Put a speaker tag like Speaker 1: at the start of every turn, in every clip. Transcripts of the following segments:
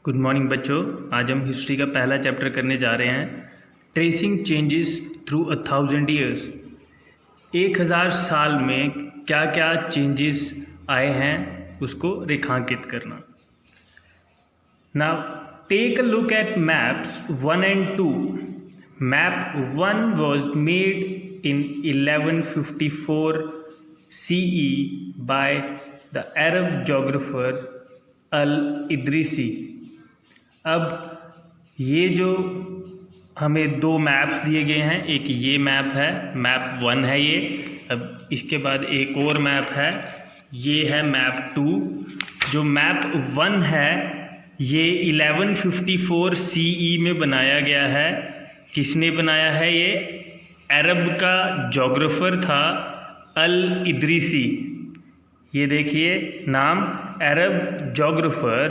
Speaker 1: Good morning बच्चों। आज हम हिस्ट्री का पहला चैप्टर करने जा रहे हैं, ट्रेसिंग चेंजेस थ्रू 1000 ईयर्स। 1000 साल में क्या क्या चेंजेस आए हैं उसको रेखांकित करना। Now take a look at maps 1 and 2। मैप 1 was made in 1154 CE by the Arab geographer अल-इद्रिसी। अब ये जो हमें दो मैप्स दिए गए हैं, एक ये मैप है, मैप 1 है ये। अब इसके बाद एक और मैप है, ये है मैप 2। जो मैप 1 है ये 1154 CE में बनाया गया है। किसने बनाया है? ये अरब का जोग्राफर था अल-इद्रिसी। ये देखिए नाम, अरब जोग्राफर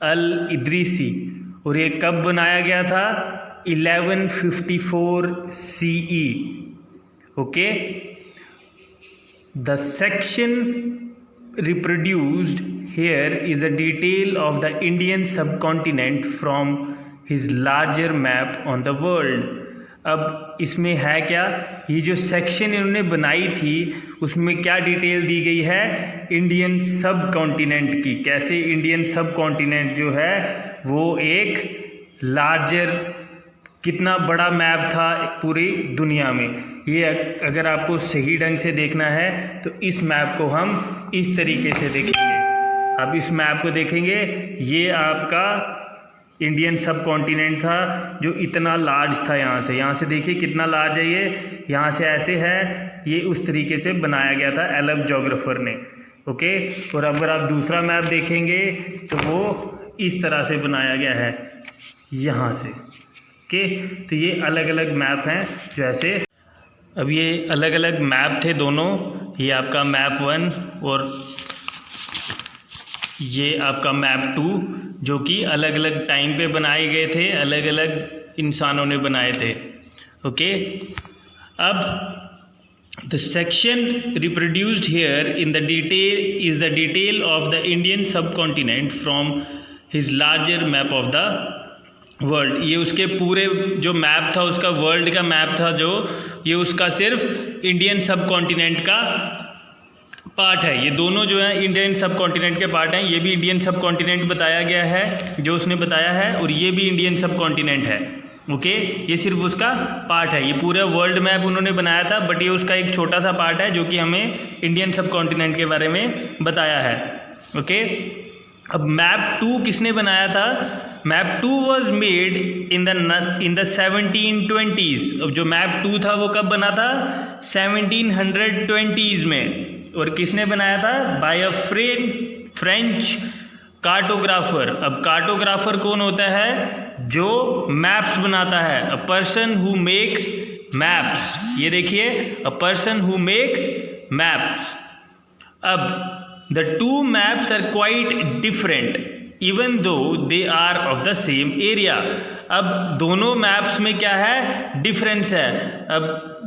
Speaker 1: अल-इद्रिसी। और ये कब बनाया गया था? 1154 CE। Okay, the section reproduced here is a detail of the Indian subcontinent from his larger map on the world। अब इसमें है क्या? ये जो सेक्शन इन्होंने बनाई थी उसमें क्या डिटेल दी गई है? इंडियन सब कॉन्टिनेंट की। कैसे? इंडियन सब कॉन्टिनेंट जो है वो एक लार्जर, कितना बड़ा मैप था पूरी दुनिया में। ये अगर आपको सही ढंग से देखना है तो इस मैप को हम इस तरीके से देखेंगे। आप इस मैप को देखेंगे, ये आपका इंडियन सब कॉन्टिनेंट था जो इतना लार्ज था। यहाँ से देखिए कितना लार्ज है ये, यहाँ से ऐसे है। ये उस तरीके से बनाया गया था अरब जोग्राफर ने। ओके, और अगर आप दूसरा मैप देखेंगे तो वो इस तरह से बनाया गया है यहाँ से। ओके, तो ये अलग अलग मैप हैं जो ऐसे। अब ये अलग अलग मैप थे दोनों, ये आपका मैप 1 और ये आपका मैप 2, जो कि अलग अलग टाइम पे बनाए गए थे, अलग अलग इंसानों ने बनाए थे। ओके, अब the section reproduced here in the detail is the detail of the Indian subcontinent from his larger map of the world. ये उसके पूरे जो मैप था, उसका वर्ल्ड का मैप था जो, ये उसका सिर्फ इंडियन सब कॉन्टिनेंट का पार्ट है। ये दोनों जो है इंडियन सब कॉन्टिनेंट के पार्ट हैं। ये भी इंडियन सब कॉन्टिनेंट बताया गया है जो उसने बताया है, और ये भी इंडियन सब कॉन्टिनेंट है। ओके, ये सिर्फ उसका पार्ट है। ये पूरा वर्ल्ड मैप उन्होंने बनाया था, बट ये उसका एक छोटा सा पार्ट है जो कि हमें इंडियन सब कॉन्टिनेंट के बारे में बताया है। ओके, अब मैप 2 किसने बनाया था? Map 2 was made in the 1720s। अब जो मैप 2 था वो कब बना था? 1720s में। और किसने बनाया था? By a French cartographer. अब कार्टोग्राफर कौन होता है? जो मैप्स बनाता है, a person who makes maps. ये देखिए, a person who makes maps. अब the two maps are quite different even though they are of the same area. अब दोनों मैप्स में क्या है? डिफरेंस है। अब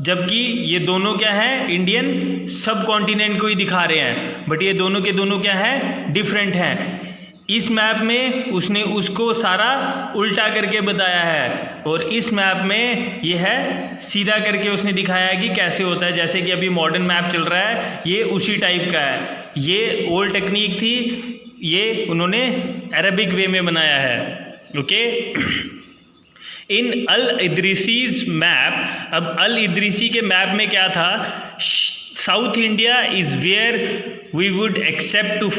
Speaker 1: जबकि ये दोनों क्या है? इंडियन सब कॉन्टिनेंट को ही दिखा रहे हैं, बट ये दोनों के दोनों क्या है? डिफरेंट हैं। इस मैप में उसने उसको सारा उल्टा करके बताया है, और इस मैप में ये है सीधा करके उसने दिखाया है कि कैसे होता है। जैसे कि अभी मॉडर्न मैप चल रहा है, ये उसी टाइप का है। ये ओल्ड टेक्निक थी, ये उन्होंने अरबिक वे में बनाया है। ओके, इन अल-इद्रिसीज मैप, अब अल-इद्रिसी के मैप में क्या था? South India is where we would expect to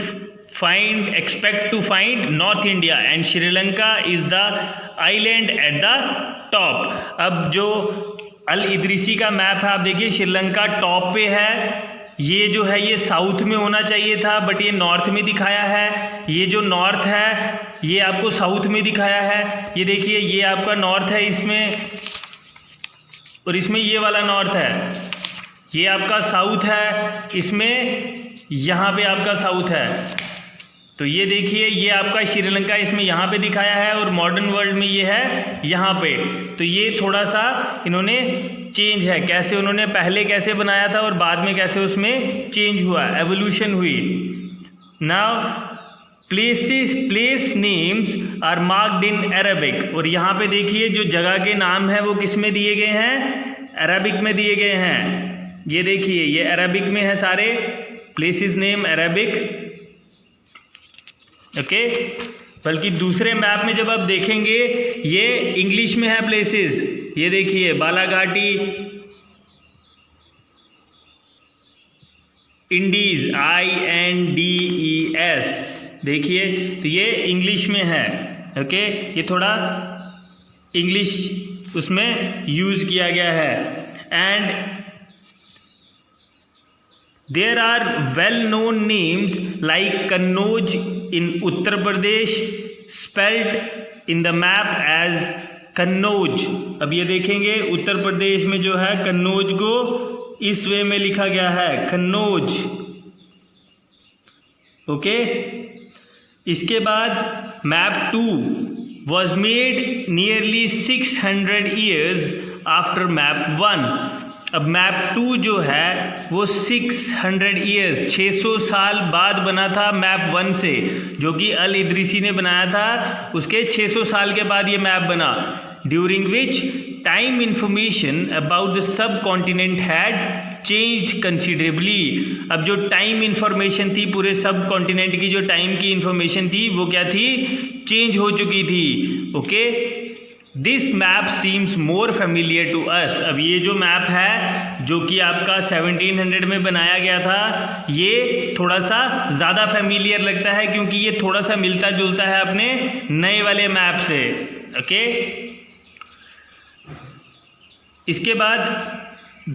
Speaker 1: expect to find North India and Sri Lanka is the island at the top। अब जो अल-इद्रिसी का मैप है, आप देखिए श्रीलंका टॉप पे है। ये जो है ये साउथ में होना चाहिए था, बट ये नॉर्थ में दिखाया है। ये जो नॉर्थ है ये आपको साउथ में दिखाया है। ये देखिए, ये आपका नॉर्थ है इसमें, और इसमें ये वाला नॉर्थ है। ये आपका साउथ है इसमें, यहाँ पे आपका साउथ है। तो ये देखिए, ये आपका श्रीलंका इसमें यहाँ पे दिखाया है, और मॉडर्न वर्ल्ड में ये है यहाँ पे। तो ये थोड़ा सा इन्होंने चेंज है, कैसे उन्होंने पहले कैसे बनाया था और बाद में कैसे उसमें चेंज हुआ, एवोल्यूशन हुई। Now place names are marked in Arabic. और यहाँ पे देखिए जो जगह के नाम है वो किस में दिए गए हैं, अरबिक में दिए गए हैं। ये देखिए ये अरबिक में है सारे, प्लेसेस नेम अरबिक, ओके। बल्कि दूसरे मैप में जब आप देखेंगे ये इंग्लिश में है प्लेसेस। ये देखिए बालाघाटी, इंडीज, INDES, देखिए तो ये इंग्लिश में है, ओके। ये थोड़ा इंग्लिश उसमें यूज किया गया है। And there are well known names like Kannauj in Uttar Pradesh, spelled in the map as Kannauj. अब ये देखेंगे उत्तर प्रदेश में जो है कन्नौज को इस वे में लिखा गया है, कन्नौज, ओके। इसके बाद map 2 was made nearly 600 years after map 1। अब मैप 2 जो है वो 600 years 600 साल बाद बना था मैप 1 से, जो कि अल इदरीसी ने बनाया था। उसके 600 साल के बाद ये मैप बना, during which time information about the sub continent had changed considerably. अब जो टाइम इंफॉर्मेशन थी पूरे सब कॉन्टिनेंट की, जो टाइम की इंफॉर्मेशन थी वो क्या थी, चेंज हो चुकी थी, okay. This map seems more familiar to us. अब ये जो मैप है जो कि आपका 1700 में बनाया गया था, ये थोड़ा सा ज़्यादा फेमिलियर लगता है क्योंकि ये थोड़ा सा मिलता जुलता है अपने नए वाले मैप से, ओके। इसके बाद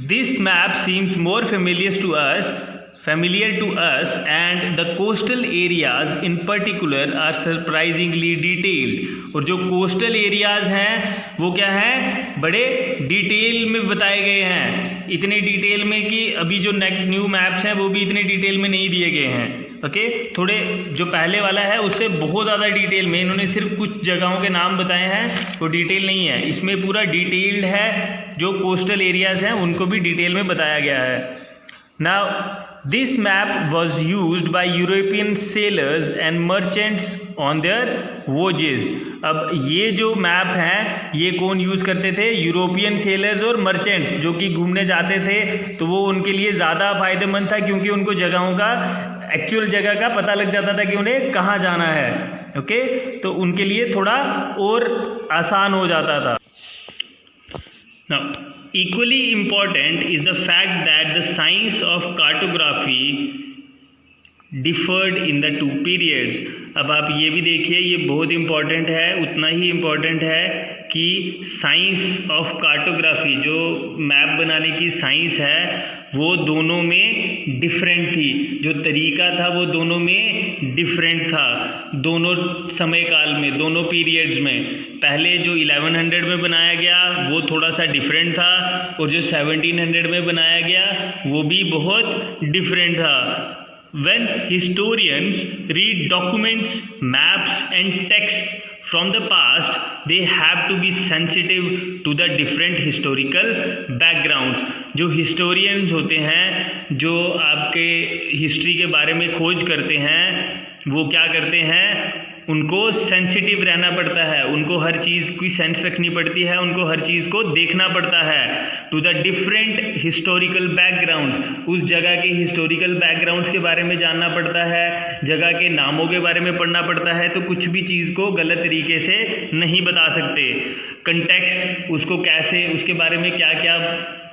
Speaker 1: this map seems more familiar to us and the coastal areas in particular are surprisingly detailed. और जो कोस्टल एरियाज हैं वो क्या हैं, बड़े डिटेल में बताए गए हैं, इतने डिटेल में कि अभी जो न्यू मैप्स हैं वो भी इतने डिटेल में नहीं दिए गए हैं, ओके। थोड़े जो पहले वाला है उससे बहुत ज़्यादा डिटेल में, इन्होंने सिर्फ कुछ जगहों के नाम बताए हैं, वो डिटेल नहीं है, इसमें पूरा डिटेल्ड है। जो कोस्टल एरियाज हैं उनको भी डिटेल में बताया गया है। Now this map was used by European sailors and merchants on their voyages. अब ये जो मैप हैं ये कौन यूज़ करते थे, यूरोपियन सेलर्स और मर्चेंट्स जो कि घूमने जाते थे, तो वो उनके लिए ज़्यादा फ़ायदेमंद था क्योंकि उनको जगहों का, एक्चुअल जगह का पता लग जाता था कि उन्हें कहाँ जाना है, ओके। तो उनके लिए थोड़ा और आसान हो जाता था। Now, equally important is the fact that the science of cartography differed in the two periods. अब आप ये भी देखिए, ये बहुत इम्पॉर्टेंट है, उतना ही इम्पॉर्टेंट है कि साइंस ऑफ कार्टोग्राफी, जो मैप बनाने की साइंस है, वो दोनों में डिफरेंट थी। जो तरीका था वो दोनों में डिफरेंट था, दोनों समय काल में, दोनों पीरियड्स में। पहले जो 1100 में बनाया गया वो थोड़ा सा डिफरेंट था, और जो 1700 में बनाया गया वो भी बहुत डिफरेंट था। When historians read documents, maps and texts from the past, they have to be sensitive to the different historical backgrounds. जो historians होते हैं, जो आपके हिस्ट्री के बारे में खोज करते हैं, वो क्या करते हैं, उनको सेंसिटिव रहना पड़ता है, उनको हर चीज़ की सेंस रखनी पड़ती है, उनको हर चीज़ को देखना पड़ता है। To the different historical backgrounds, उस जगह के हिस्टोरिकल बैकग्राउंड्स के बारे में जानना पड़ता है, जगह के नामों के बारे में पढ़ना पड़ता है। तो कुछ भी चीज़ को गलत तरीके से नहीं बता सकते। कंटेक्स्ट, उसको कैसे, उसके बारे में क्या क्या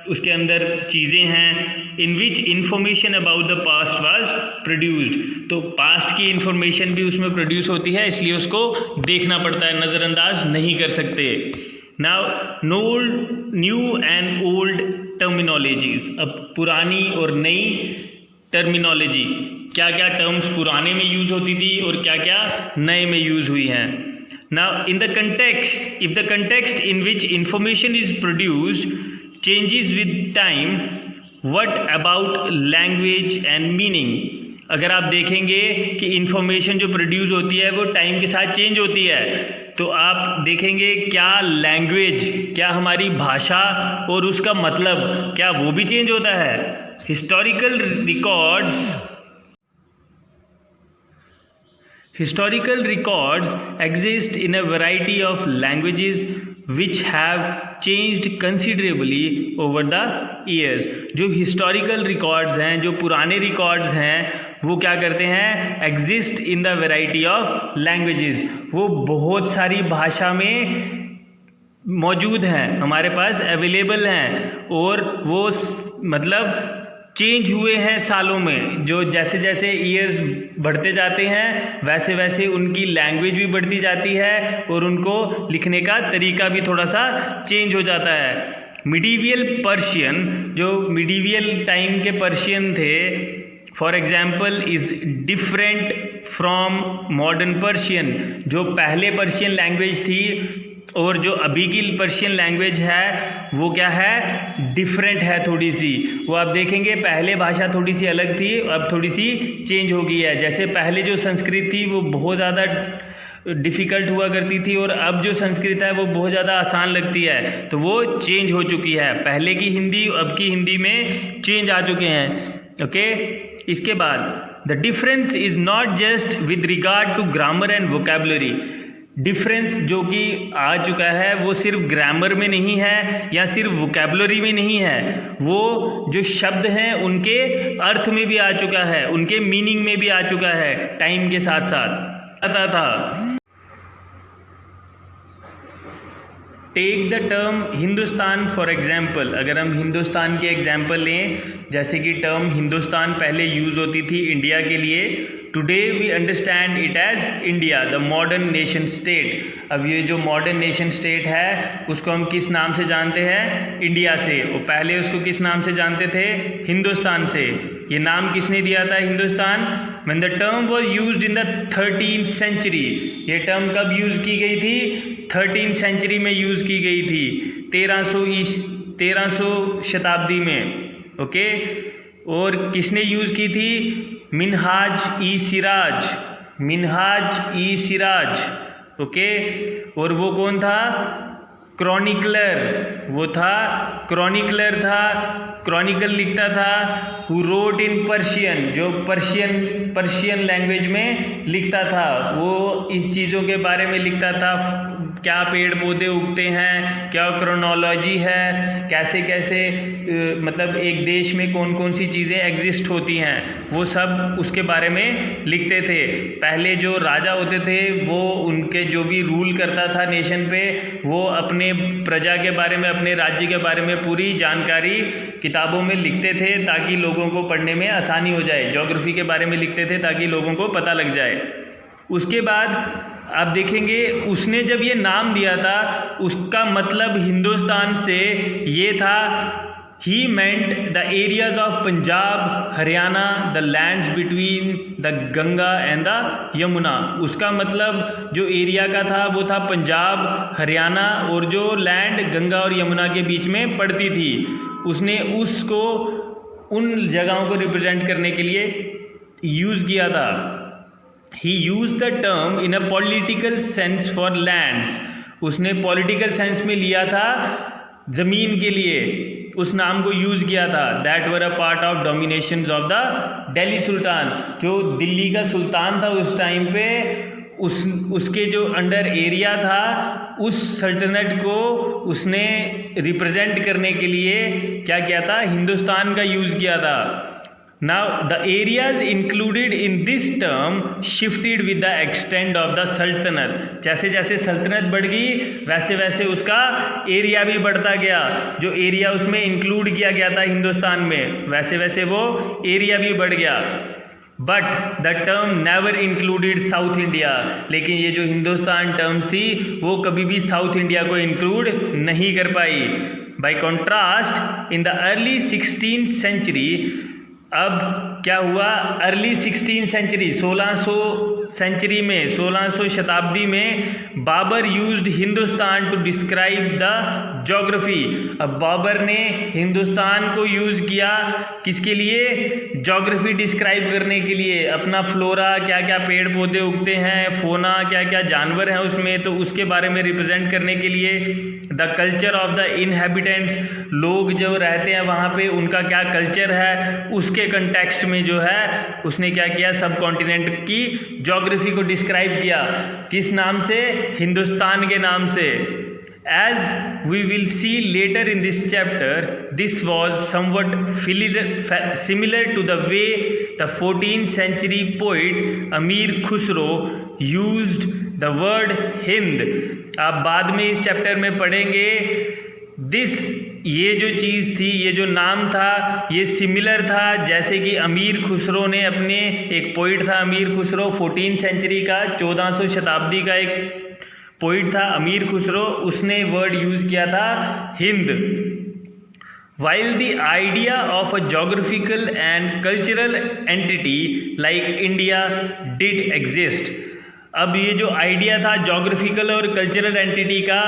Speaker 1: उसके अंदर चीज़ें हैं, in which information about the past was produced. तो पास्ट की इंफॉर्मेशन भी उसमें प्रोड्यूस होती है, इसलिए उसको देखना पड़ता है, नज़रअंदाज नहीं कर सकते। Now new and old terminologies. अब पुरानी और नई टर्मिनोलॉजी, क्या क्या टर्म्स पुराने में यूज़ होती थी और क्या क्या नए में यूज़ हुई हैं। Now in the context, if the context in which information is produced changes with time, what about language and meaning? अगर आप देखेंगे कि इंफॉर्मेशन जो प्रोड्यूस होती है वो टाइम के साथ चेंज होती है, तो आप देखेंगे क्या लैंग्वेज, क्या हमारी भाषा और उसका मतलब क्या वो भी चेंज होता है। historical records exist in a variety of languages which have changed considerably over the years. जो historical records हैं, जो पुराने records हैं, वो क्या करते हैं, exist in the variety of languages, वो बहुत सारी भाषा में मौजूद हैं, हमारे पास अवेलेबल हैं, और वो मतलब चेंज हुए हैं सालों में। जो जैसे जैसे ईयर्स बढ़ते जाते हैं वैसे वैसे उनकी लैंग्वेज भी बढ़ती जाती है और उनको लिखने का तरीका भी थोड़ा सा चेंज हो जाता है। मिडीवियल पर्शियन, जो मिडीवियल टाइम के पर्शियन थे, for example is different from modern Persian. जो पहले पर्शियन लैंग्वेज थी और जो अभी की पर्शियन लैंग्वेज है वो क्या है, डिफरेंट है थोड़ी सी। वो आप देखेंगे पहले भाषा थोड़ी सी अलग थी, अब थोड़ी सी चेंज हो गई है। जैसे पहले जो संस्कृत थी वो बहुत ज़्यादा डिफ़िकल्ट हुआ करती थी और अब जो संस्कृत है वो बहुत ज़्यादा आसान लगती है, तो वो चेंज हो चुकी है। पहले की हिंदी अब की हिंदी में चेंज आ चुके हैं। ओके, इसके बाद the difference is not just with regard to grammar and vocabulary. Difference जो कि आ चुका है वो सिर्फ ग्रामर में नहीं है या सिर्फ वोकेबलरी में नहीं है, वो जो शब्द हैं उनके अर्थ में भी आ चुका है, उनके मीनिंग में भी आ चुका है टाइम के साथ साथ। आता था take the term Hindustan for example. अगर हम हिंदुस्तान के एग्जाम्पल लें, जैसे कि टर्म हिंदुस्तान पहले यूज़ होती थी इंडिया के लिए, today we understand it as India the modern nation state. अब ये जो मॉडर्न नेशन स्टेट है उसको हम किस नाम से जानते हैं, इंडिया से, और पहले उसको किस नाम से जानते थे, हिंदुस्तान से। ये नाम किसने दिया था Hindustan? When the term was used in the 13th century. ये टर्म कब यूज़ की गई थी? 13th सेंचुरी में यूज़ की गई थी, 1300 शताब्दी में। ओके, और किसने यूज़ की थी? मिनहाज ई सिराज, मिनहाज ई सिराज। ओके, और वो कौन था? क्रॉनिकलर, वो था क्रॉनिकलर था, क्रॉनिकल लिखता था। हु रोट इन पर्शियन, जो पर्शियन लैंग्वेज में लिखता था, वो इस चीज़ों के बारे में लिखता था, क्या पेड़ पौधे उगते हैं, क्या क्रोनोलॉजी है, कैसे कैसे मतलब एक देश में कौन कौन सी चीज़ें एग्जिस्ट होती हैं, वो सब उसके बारे में लिखते थे। पहले जो राजा होते थे वो उनके जो भी रूल करता था नेशन पे, वो अपने प्रजा के बारे में, अपने राज्य के बारे में पूरी जानकारी किताबों में लिखते थे ताकि लोगों को पढ़ने में आसानी हो जाए। ज्योग्राफी के बारे में लिखते थे ताकि लोगों को पता लग जाए। उसके बाद आप देखेंगे उसने जब ये नाम दिया था उसका मतलब हिंदुस्तान से ये था, he meant the areas of Punjab, Haryana, the lands between the Ganga and the Yamuna. उसका मतलब जो एरिया का था वो था पंजाब, हरियाणा, और जो लैंड गंगा और यमुना के बीच में पड़ती थी, उसने उसको उन जगहों को रिप्रेजेंट करने के लिए यूज़ किया था। He used the term in a political sense for lands. उसने पॉलिटिकल सेंस में लिया था, ज़मीन के लिए उस नाम को यूज़ किया था। That were a part of dominations of the Delhi sultan. जो दिल्ली का सुल्तान था उस टाइम पे, उसके जो अंडर एरिया था उस सल्तनत को उसने रिप्रेजेंट करने के लिए क्या किया था, हिंदुस्तान का यूज़ किया था। Now the areas included in this term shifted with the extent of the sultanate. जैसे जैसे सल्तनत बढ़ गई वैसे वैसे उसका एरिया भी बढ़ता गया। जो एरिया उसमें इंक्लूड किया गया था हिंदुस्तान में, वैसे वैसे वो एरिया भी बढ़ गया। But the term never included south India. लेकिन ये जो हिंदुस्तान टर्म्स थी वो कभी भी साउथ इंडिया को इंक्लूड नहीं कर पाई। By contrast in the early 16th century, अब क्या हुआ, अर्ली 16th सेंचुरी, 1600 सेंचुरी में, 1600 शताब्दी में Babur used Hindustan to describe the geography. अब बाबर ने हिंदुस्तान को यूज़ किया किसके लिए, ज्योग्राफी डिस्क्राइब करने के लिए। अपना फ्लोरा, क्या क्या पेड़ पौधे उगते हैं, फोना, क्या क्या जानवर हैं उसमें, तो उसके बारे में रिप्रेजेंट करने के लिए। The culture of the inhabitants, लोग जो रहते हैं वहाँ पे उनका क्या कल्चर है, उसके कंटेक्स्ट में जो है उसने क्या किया, सब कॉन्टिनेंट की ज्योग्राफी को डिस्क्राइब किया, किस नाम से? हिंदुस्तान के नाम से। As we will see later in this chapter, this was somewhat similar to the way the 14th century poet Amir Khusro used the word Hind. आप बाद में इस चैप्टर में पढ़ेंगे ये जो चीज़ थी, ये जो नाम था, ये सिमिलर था जैसे कि अमीर खुसरो ने अपने, एक पोइट था अमीर खुसरो, 14th सेंचुरी का, 1400 शताब्दी का एक पोइट था अमीर खुसरो, उसने वर्ड यूज़ किया था Hind. While the idea of a geographical and cultural entity like India did exist, अब ये जो आइडिया था जोग्राफिकल और कल्चरल एंटिटी का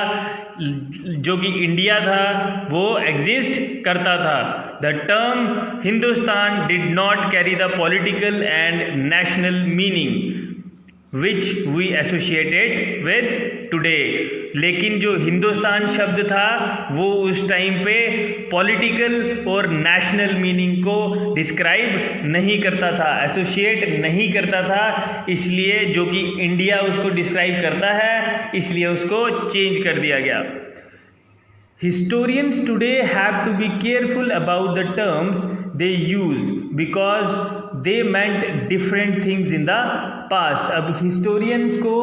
Speaker 1: जो कि इंडिया था वो एग्जिस्ट करता था। The term Hindustan did not carry the political and national meaning which we associated with today, लेकिन जो हिंदुस्तान शब्द था वो उस टाइम पे पॉलिटिकल और नेशनल मीनिंग को डिस्क्राइब नहीं करता था, एसोसिएट नहीं करता था, इसलिए जो कि इंडिया उसको डिस्क्राइब करता है इसलिए उसको चेंज कर दिया गया। Historians today have to be careful about the terms they use because they meant different things in the past। अब historians को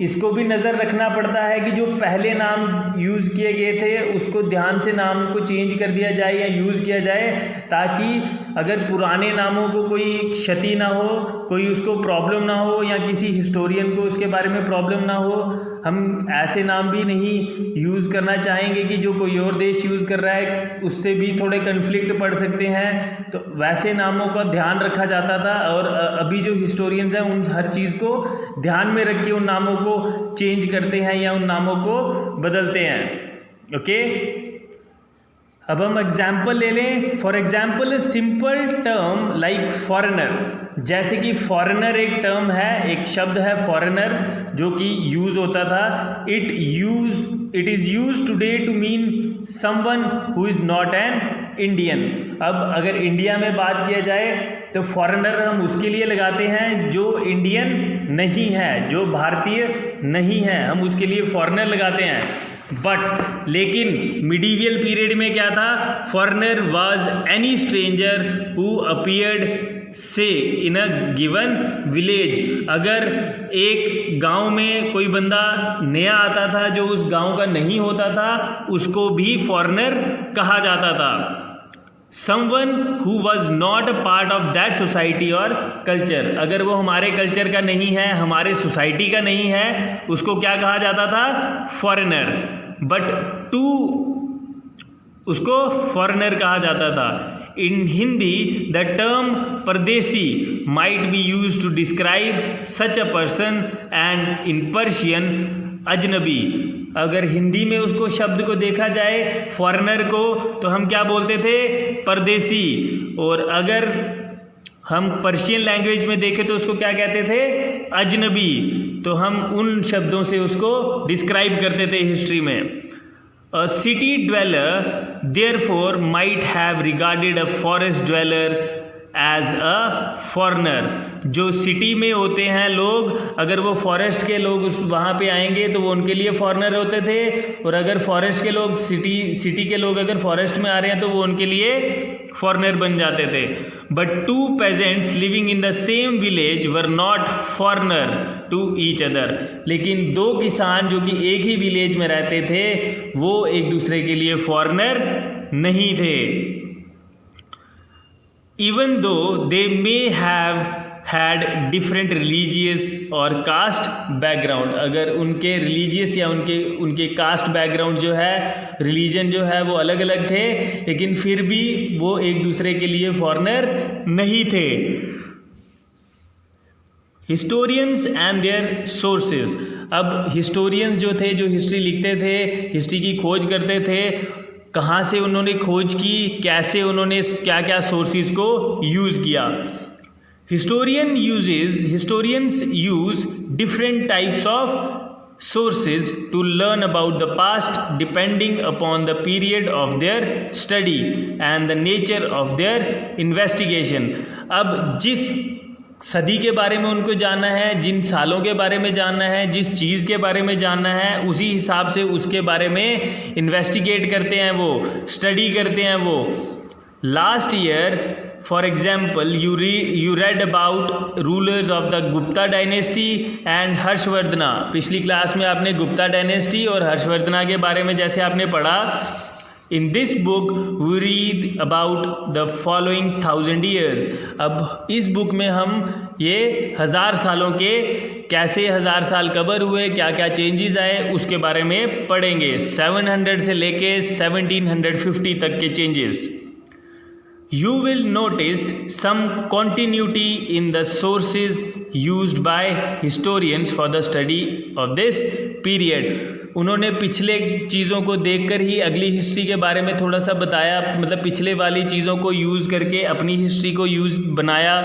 Speaker 1: इसको भी नज़र रखना पड़ता है कि जो पहले नाम यूज़ किए गए थे उसको ध्यान से नाम को चेंज कर दिया जाए या यूज़ किया जाए, ताकि अगर पुराने नामों को कोई क्षति ना हो, कोई उसको प्रॉब्लम ना हो या किसी हिस्टोरियन को उसके बारे में प्रॉब्लम ना हो। हम ऐसे नाम भी नहीं यूज़ करना चाहेंगे कि जो कोई और देश यूज़ कर रहा है उससे भी थोड़े कन्फ्लिक्ट पड़ सकते हैं, तो वैसे नामों का ध्यान रखा जाता था। और अभी जो हिस्टोरियंस हैं उन हर चीज़ को ध्यान में रख के उन नामों को चेंज करते हैं या उन नामों को बदलते हैं। ओके, अब हम एग्जाम्पल ले लें। For example simple term like foreigner, जैसे कि फॉरेनर एक टर्म है, एक शब्द है फॉरेनर जो कि यूज़ होता था। It is use today to mean someone who is not an Indian. अब अगर इंडिया में बात किया जाए तो फॉरेनर हम उसके लिए लगाते हैं जो इंडियन नहीं है, जो भारतीय नहीं है, हम उसके लिए फॉरेनर लगाते हैं। बट लेकिन मिडीवियल पीरियड में क्या था? Foreigner was any stranger who appeared से इन अ गिवन विलेज। अगर एक गांव में कोई बंदा नया आता था जो उस गांव का नहीं होता था, उसको भी फॉरेनर कहा जाता था। Someone who was not a part of that society और कल्चर, अगर वो हमारे कल्चर का नहीं है, हमारे सोसाइटी का नहीं है, उसको क्या कहा जाता था? फॉरेनर। बट टू उसको फॉरेनर कहा जाता था। In Hindi the term pardesi might be use to describe such a person and in Persian ajnabi. अगर हिंदी में उसको शब्द को देखा जाए फॉरेनर को तो हम क्या बोलते थे? परदेसी। और अगर हम पर्शियन लैंग्वेज में देखें तो उसको क्या कहते थे? अजनबी। तो हम उन शब्दों से उसको डिस्क्राइब करते थे हिस्ट्री में। A city dweller therefore might have regarded a forest dweller as a foreigner। जो सिटी में होते हैं लोग, अगर वो फॉरेस्ट के लोग उस वहाँ पे आएंगे तो वो उनके लिए फॉरेनर होते थे, और अगर फॉरेस्ट के लोग सिटी के लोग अगर फॉरेस्ट में आ रहे हैं तो वो उनके लिए फॉरेनर बन जाते थे। But to peasants living in the same village were not foreigner to each other. लेकिन दो किसान जो कि एक ही विलेज में रहते थे वो एक दूसरे के लिए फॉरेनर नहीं थे। Even though they may have had different religious और कास्ट बैकग्राउंड, अगर उनके रिलीजियस या उनके कास्ट बैकग्राउंड जो है, रिलीजन जो है वो अलग अलग थे, लेकिन फिर भी वो एक दूसरे के लिए फॉरेनर नहीं थे। Historians and their sources. अब हिस्टोरियंस जो थे, जो हिस्ट्री लिखते थे, हिस्ट्री की खोज करते थे, कहाँ से उन्होंने खोज की, कैसे उन्होंने क्या क्या सोर्सेज को यूज़ किया। Historians use different types of sources to learn about the past depending upon the period of their study and the nature of their investigation। अब जिस सदी के बारे में उनको जानना है, जिन सालों के बारे में जानना है, जिस चीज़ के बारे में जानना है, उसी हिसाब से उसके बारे में इन्वेस्टिगेट करते हैं, वो स्टडी करते हैं वो। Last year for example you read about rulers of the Gupta dynasty and Harshavardhana. पिछली क्लास में आपने गुप्ता डायनेस्टी और हर्षवर्धना के बारे में जैसे आपने पढ़ा। In this book we read about the following 1000 years। अब इस बुक में हम ये 1000 सालों के कैसे 1000 साल कवर हुए, क्या क्या चेंजेस आए, उसके बारे में पढ़ेंगे। 700 से लेके 1750 तक के changes. You will notice some continuity in the sources used by historians for the study of this period। उन्होंने पिछले चीज़ों को देखकर ही अगली हिस्ट्री के बारे में थोड़ा सा बताया, मतलब पिछले वाली चीज़ों को यूज़ करके अपनी हिस्ट्री को बनाया,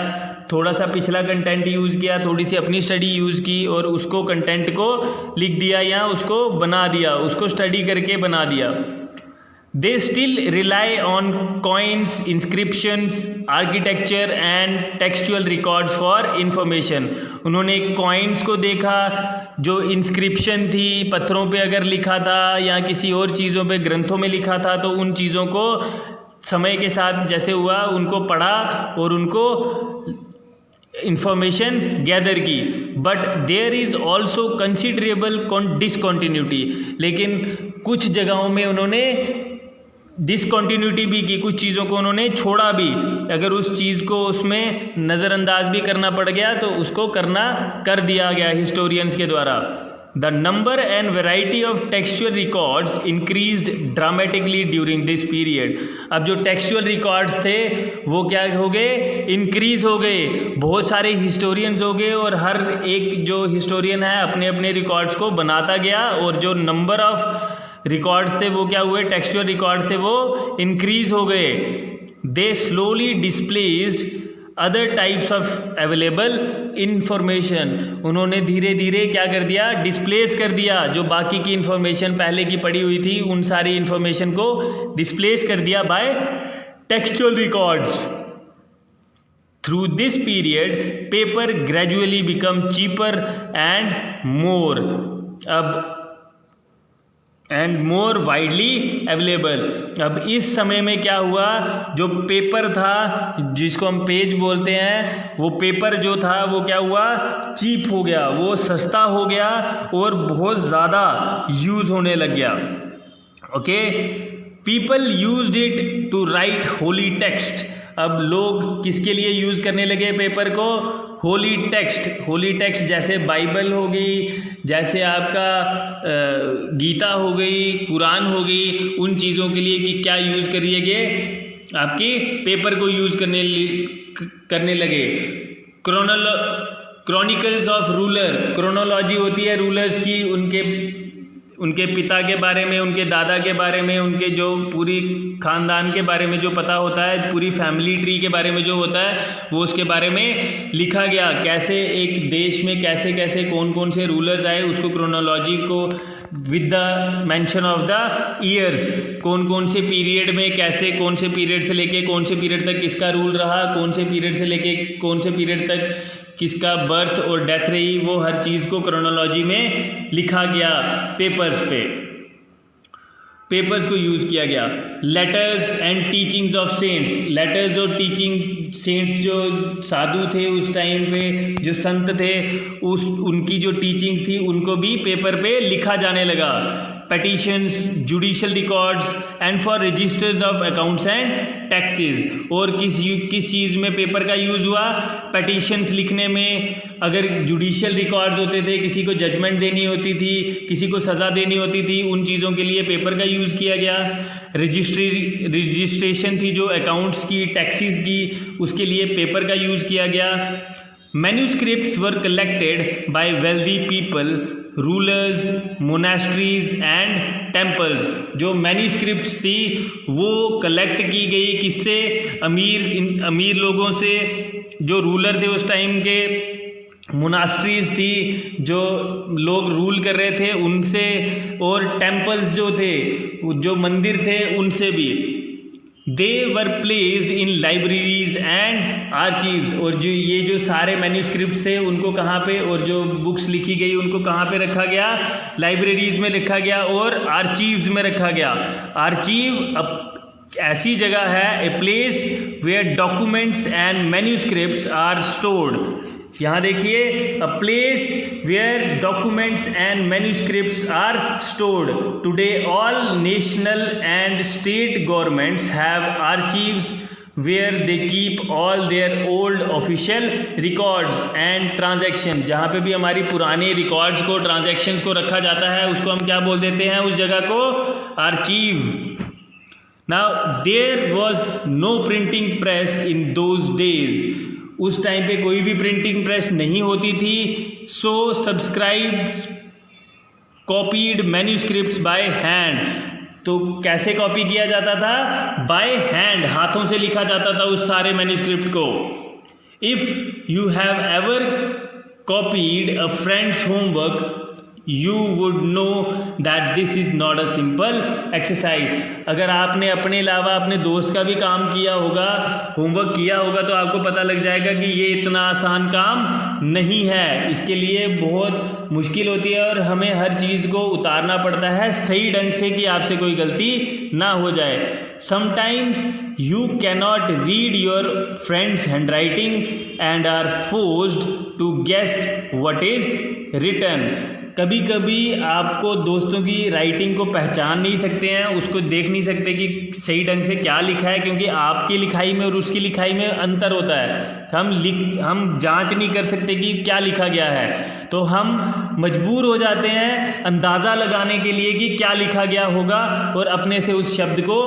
Speaker 1: थोड़ा सा पिछला कंटेंट यूज़ किया, थोड़ी सी अपनी स्टडी यूज़ की और उसको कंटेंट को लिख दिया या उसको बना दिया, उसको स्टडी करके बना दिया। They still rely on coins, inscriptions, architecture and textual records for information। उन्होंने कॉइन्स को देखा, जो इंस्क्रिप्शन थी, पत्थरों पे अगर लिखा था या किसी और चीज़ों पे ग्रंथों में लिखा था, तो उन चीज़ों को समय के साथ जैसे हुआ उनको पढ़ा और उनको इंफॉर्मेशन गैदर की। But there is also considerable discontinuity. लेकिन कुछ जगहों में उन्होंने डिसकॉन्टीन्यूटी भी की, कुछ चीज़ों को उन्होंने छोड़ा भी। अगर उस चीज़ को उसमें नज़रअंदाज भी करना पड़ गया तो उसको कर दिया गया हिस्टोरियंस के द्वारा। The number and variety of textual records increased dramatically during this period. अब जो टेक्सचुअल रिकॉर्ड्स थे वो क्या हो गए, इंक्रीज़ हो गए, बहुत सारे हिस्टोरियंस हो गए और हर एक जो हिस्टोरियन है अपने अपने रिकॉर्ड्स को बनाता गया और जो नंबर ऑफ रिकॉर्ड्स थे वो क्या हुए, टेक्सचुअल रिकॉर्ड्स थे वो इंक्रीज़ हो गए। They slowly displaced other types of available information. उन्होंने धीरे धीरे क्या कर दिया, डिस्प्लेस कर दिया, जो बाकी की इंफॉर्मेशन पहले की पड़ी हुई थी उन सारी इंफॉर्मेशन को डिस्प्लेस कर दिया by textual records. Through this period paper gradually become cheaper and more widely available. अब इस समय में क्या हुआ, जो पेपर था जिसको हम पेज बोलते हैं, वो पेपर जो था वो क्या हुआ, चीप हो गया, वो सस्ता हो गया और बहुत ज़्यादा यूज़ होने लग गया। Okay, people used it to write holy texts. अब लोग किसके लिए यूज़ करने लगे पेपर को, होली टेक्स्ट जैसे बाइबल हो गई, जैसे आपका गीता हो गई, कुरान हो गई, उन चीज़ों के लिए कि क्या यूज़ करिएगे, आपकी पेपर को यूज़ करने लगे। क्रॉनिकल्स ऑफ रूलर, क्रोनोलॉजी होती है रूलर्स की, उनके पिता के बारे में, उनके दादा के बारे में, उनके जो पूरी ख़ानदान के बारे में जो पता होता है, पूरी फैमिली ट्री के बारे में जो होता है वो उसके बारे में लिखा गया। कैसे एक देश में कैसे कैसे कौन कौन से रूलर्स आए, उसको क्रोनोलॉजी को with the mention of the years, कौन कौन से पीरियड में कैसे, कौन से पीरियड से लेके कौन से पीरियड तक किसका रूल रहा, कौन से पीरियड से लेके कौन से पीरियड तक किसका बर्थ और डेथ रही, वो हर चीज़ को क्रोनोलॉजी में लिखा गया पेपर्स को यूज़ किया गया। Letters and teachings of cents, letters और टीचिंग्स, सेंट्स जो साधु थे उस टाइम पे, जो संत थे, उनकी जो टीचिंग्स थी उनको भी पेपर पे लिखा जाने लगा। Petitions, judicial records and for registers of accounts and taxes. और किस चीज़ में पेपर का यूज़ हुआ, पेटिशंस लिखने में। अगर जुडिशियल रिकॉर्ड्स होते थे, किसी को जजमेंट देनी होती थी, किसी को सज़ा देनी होती थी, उन चीज़ों के लिए पेपर का यूज़ किया गया। रजिस्ट्रेशन थी जो अकाउंट्स की, टैक्सेस की, उसके लिए पेपर का यूज़ किया गया। Manuscripts were collected by wealthy people, rulers, monasteries and temples. जो मैन्यूस्क्रिप्ट्स थी वो कलेक्ट की गई किससे, अमीर लोगों से, जो रूलर थे उस टाइम के, मोनास्ट्रीज थी जो लोग रूल कर रहे थे उनसे, और टेम्पल्स जो थे, जो मंदिर थे, उनसे भी। They were placed in libraries and archives, और जो ये जो सारे मैन्यूस्क्रिप्ट्स थे उनको कहाँ पे, और जो बुक्स लिखी गई उनको कहाँ पे रखा गया, लाइब्रेरीज में रखा गया और आर्चीव्स में रखा गया। आर्चीव ऐसी जगह है, a place where documents and manuscripts are stored. यहाँ देखिए, a place where documents and manuscripts are stored. Today all national and state governments have archives where they keep all their old official records and transaction. जहाँ पे भी हमारी पुराने records को, transactions को रखा जाता है, उसको हम क्या बोल देते हैं, उस जगह को archive. Now there was no printing press in those days. उस टाइम पे कोई भी प्रिंटिंग प्रेस नहीं होती थी। So subscribed copied manuscripts by hand. तो कैसे कॉपी किया जाता था, बाय हैंड, हाथों से लिखा जाता था उस सारे मैन्यूस्क्रिप्ट को। If you have ever copied a friends homework you would know that this is not a simple exercise. अगर आपने अपने अलावा अपने दोस्त का भी काम किया होगा, होमवर्क किया होगा, तो आपको पता लग जाएगा कि ये इतना आसान काम नहीं है। इसके लिए बहुत मुश्किल होती है और हमें हर चीज़ को उतारना पड़ता है सही ढंग से कि आपसे कोई गलती ना हो जाए। Sometimes you cannot read your friend's handwriting and are forced to guess what is written. कभी कभी आपको दोस्तों की राइटिंग को पहचान नहीं सकते हैं, उसको देख नहीं सकते कि सही ढंग से क्या लिखा है, क्योंकि आपकी लिखाई में और उसकी लिखाई में अंतर होता है। हम जांच नहीं कर सकते कि क्या लिखा गया है, तो हम मजबूर हो जाते हैं अंदाज़ा लगाने के लिए कि क्या लिखा गया होगा और अपने से उस शब्द को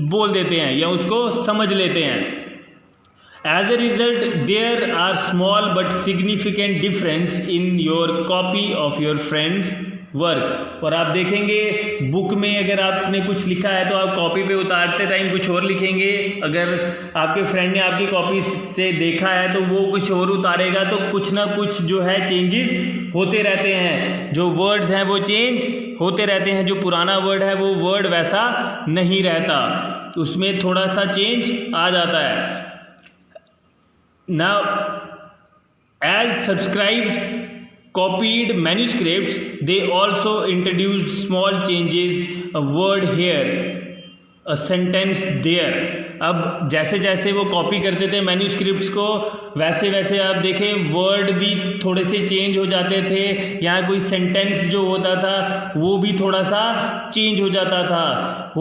Speaker 1: बोल देते हैं या उसको समझ लेते हैं। As a result, there are small but significant difference in your copy of your friend's work. और आप देखेंगे बुक में अगर आपने कुछ लिखा है तो आप कॉपी पे उतारते टाइम कुछ और लिखेंगे, अगर आपके फ्रेंड ने आपकी कॉपी से देखा है तो वो कुछ और उतारेगा, तो कुछ ना कुछ जो है चेंजेस होते रहते हैं। जो वर्ड्स हैं वो चेंज होते रहते हैं, जो पुराना वर्ड है वो वर्ड वैसा नहीं रहता, उसमें थोड़ा सा चेंज आ जाता है। Now, as subscribed copied manuscripts, they also introduced small changes, a word here, a sentence there. अब जैसे जैसे वो कॉपी करते थे मैन्यूस्क्रिप्ट्स को, वैसे वैसे आप देखें वर्ड भी थोड़े से चेंज हो जाते थे। यहाँ कोई सेंटेंस जो होता था वो भी थोड़ा सा चेंज हो जाता था।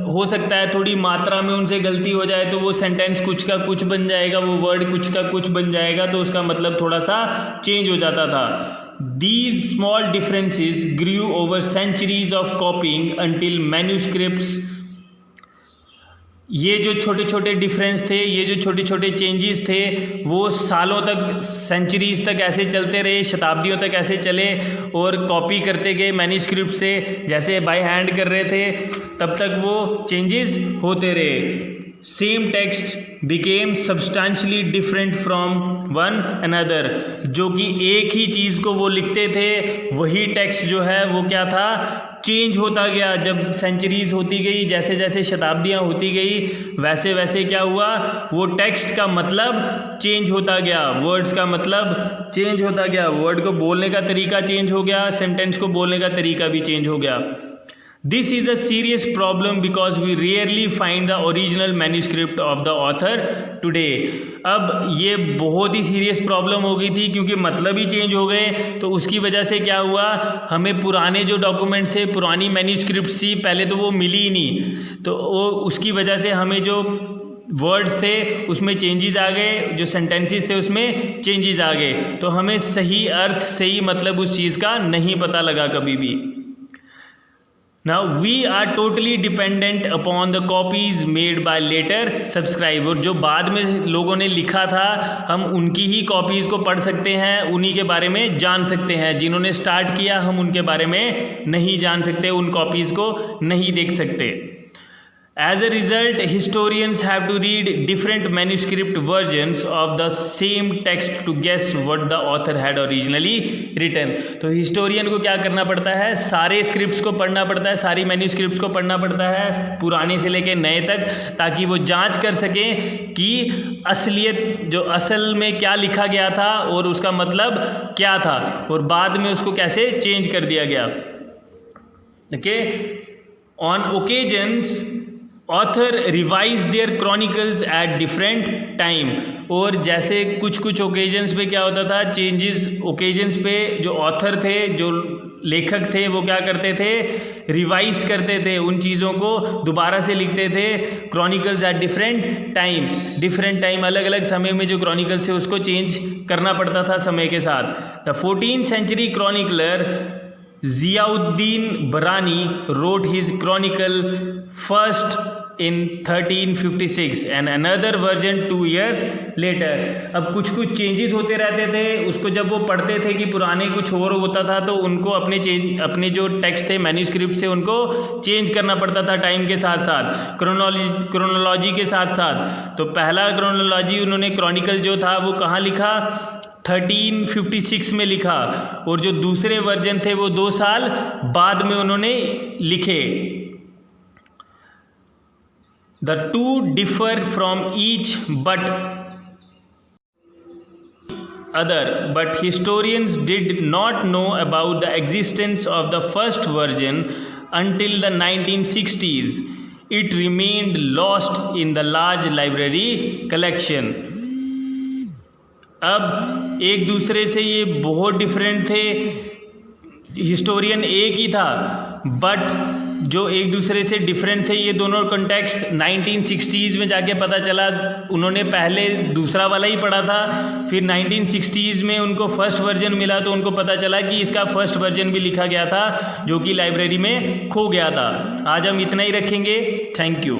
Speaker 1: हो सकता है थोड़ी मात्रा में उनसे गलती हो जाए तो वो सेंटेंस कुछ का कुछ बन जाएगा, वो वर्ड कुछ का कुछ बन जाएगा, तो उसका मतलब थोड़ा सा चेंज हो जाता था। These small differences grew over centuries of copying until manuscripts, ये जो छोटे छोटे डिफरेंस थे, ये जो छोटे छोटे चेंजेस थे, वो सालों तक, सेंचुरीज तक ऐसे चलते रहे, शताब्दियों तक ऐसे चले और कॉपी करते गए मैन्यूस्क्रिप्ट से, जैसे बाय हैंड कर रहे थे तब तक वो चेंजेस होते रहे। Same text became substantially different from one another, जो कि एक ही चीज़ को वो लिखते थे, वही टेक्स्ट जो है वो क्या था, चेंज होता गया। जब सेंचुरीज होती गई, जैसे जैसे शताब्दियाँ होती गई, वैसे वैसे क्या हुआ, वो टेक्स्ट का मतलब चेंज होता गया, वर्ड्स का मतलब चेंज होता गया, वर्ड को बोलने का तरीका चेंज हो गया, सेंटेंस को बोलने का तरीका भी चेंज हो गया। This is a serious problem because we rarely find the original manuscript of the author today. अब ये बहुत ही सीरियस प्रॉब्लम हो गई थी क्योंकि मतलब ही चेंज हो गए, तो उसकी वजह से क्या हुआ, हमें पुराने जो डॉक्यूमेंट्स है, पुरानी मैन्यूस्क्रिप्ट सी पहले तो वो मिली ही नहीं, तो वो उसकी वजह से हमें जो वर्ड्स थे उसमें चेंजेस आ गए, जो सेंटेंसेस थे उसमें चेंजेस आ गए, तो हमें सही अर्थ, सही मतलब उस चीज़ का नहीं पता लगा कभी भी। Now we are totally dependent upon the copies made by later subscriber. जो बाद में लोगों ने लिखा था, हम उनकी ही कॉपीज़ को पढ़ सकते हैं, उन्हीं के बारे में जान सकते हैं। जिन्होंने स्टार्ट किया हम उनके बारे में नहीं जान सकते, उन कॉपीज़ को नहीं देख सकते। As a result, historians have to read different manuscript versions of the same text to guess what the author had originally written. तो हिस्टोरियन को क्या करना पड़ता है, सारे स्क्रिप्ट्स को पढ़ना पड़ता है, सारी मैन्यूस्क्रिप्ट्स को पढ़ना पड़ता है पुराने से लेके नए तक, ताकि वो जांच कर सकें कि असलियत जो असल में क्या लिखा गया था और उसका मतलब क्या था और बाद में उसको कैसे चेंज कर दिया गया. Okay. On occasions author revise their chronicles at different time. और जैसे कुछ कुछ ओकेजन्स पे क्या होता था, चेंजेस ओकेजन्स पे जो ऑथर थे, जो लेखक थे, वो क्या करते थे, रिवाइज करते थे, उन चीज़ों को दोबारा से लिखते थे. क्रॉनिकल्स एट डिफरेंट टाइम अलग अलग समय में जो क्रॉनिकल्स है उसको चेंज करना पड़ता था समय के साथ. The 14th century chronicler Ziauddin Barani wrote his chronicle first in 1356 and another version 2 years later. अब कुछ कुछ चेंजेस होते रहते थे, उसको जब वो पढ़ते थे कि पुराने कुछ और होता था तो उनको अपने जो टेक्स्ट थे, मैन्यूस्क्रिप्ट थे, उनको चेंज करना पड़ता था टाइम के साथ साथ, क्रोनोलॉजी के साथ साथ. तो पहला क्रोनोलॉजी उन्होंने क्रॉनिकल जो था वो कहाँ लिखा, 1356 में लिखा, और जो दूसरे वर्जन थे वो 2 साल बाद में उन्होंने लिखे. The two differ from each other, but historians did not know about the existence of the first version until the 1960s. It remained lost in the large library collection. अब एक दूसरे से ये बहुत डिफरेंट थे, हिस्टोरियन एक ही था, but जो एक दूसरे से डिफरेंट थे ये दोनों कॉन्टेक्स्ट 1960s में जाके पता चला. उन्होंने पहले दूसरा वाला ही पढ़ा था, फिर 1960s में उनको फर्स्ट वर्जन मिला तो उनको पता चला कि इसका फर्स्ट वर्जन भी लिखा गया था जो कि लाइब्रेरी में खो गया था. आज हम इतना ही रखेंगे. Thank you.